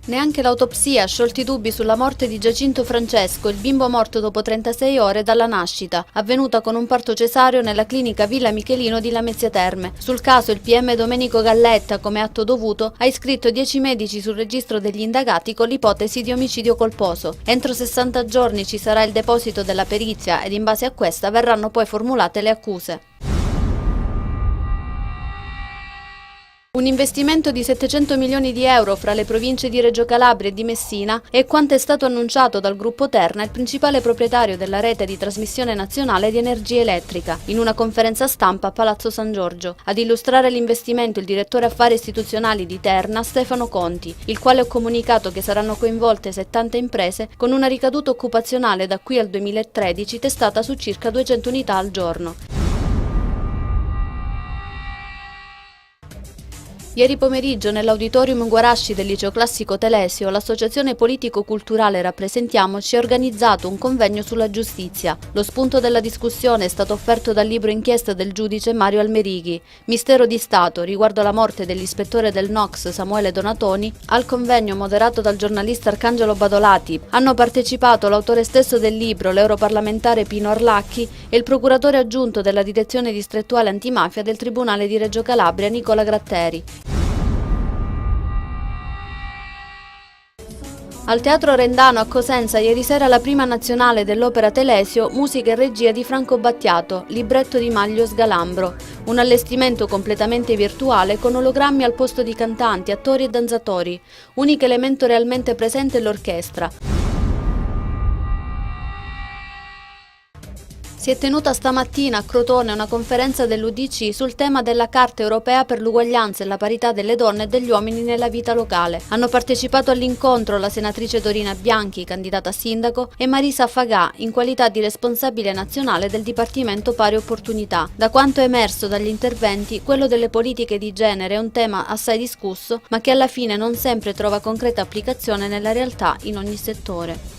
Neanche l'autopsia ha sciolto i dubbi sulla morte di Giacinto Francesco, il bimbo morto dopo 36 ore dalla nascita, avvenuta con un parto cesareo nella clinica Villa Michelino di Lamezia Terme. Sul caso il PM Domenico Galletta, come atto dovuto, ha iscritto 10 medici sul registro degli indagati con l'ipotesi di omicidio colposo. Entro 60 giorni ci sarà il deposito della perizia ed in base a questa verranno poi formulate le accuse. Un investimento di 700 milioni di euro fra le province di Reggio Calabria e di Messina è quanto è stato annunciato dal gruppo Terna, il principale proprietario della rete di trasmissione nazionale di energia elettrica, in una conferenza stampa a Palazzo San Giorgio. Ad illustrare l'investimento il direttore affari istituzionali di Terna, Stefano Conti, il quale ha comunicato che saranno coinvolte 70 imprese con una ricaduta occupazionale da qui al 2013 testata su circa 200 unità al giorno. Ieri pomeriggio nell'auditorium Guarasci del Liceo Classico Telesio l'associazione politico-culturale Rappresentiamoci ha organizzato un convegno sulla giustizia. Lo spunto della discussione è stato offerto dal libro inchiesta del giudice Mario Almerighi, Mistero di Stato, riguardo alla morte dell'ispettore del NOX Samuele Donatoni. Al convegno moderato dal giornalista Arcangelo Badolati hanno partecipato l'autore stesso del libro, l'europarlamentare Pino Arlacchi, e il procuratore aggiunto della direzione distrettuale antimafia del Tribunale di Reggio Calabria, Nicola Gratteri. Al Teatro Rendano a Cosenza ieri sera la prima nazionale dell'Opera Telesio, musica e regia di Franco Battiato, libretto di Maglio Sgalambro. Un allestimento completamente virtuale con ologrammi al posto di cantanti, attori e danzatori. Unico elemento realmente presente è l'orchestra. Si è tenuta stamattina a Crotone una conferenza dell'UDC sul tema della Carta Europea per l'uguaglianza e la parità delle donne e degli uomini nella vita locale. Hanno partecipato all'incontro la senatrice Dorina Bianchi, candidata a sindaco, e Marisa Fagà, in qualità di responsabile nazionale del Dipartimento Pari Opportunità. Da quanto è emerso dagli interventi, quello delle politiche di genere è un tema assai discusso, ma che alla fine non sempre trova concreta applicazione nella realtà in ogni settore.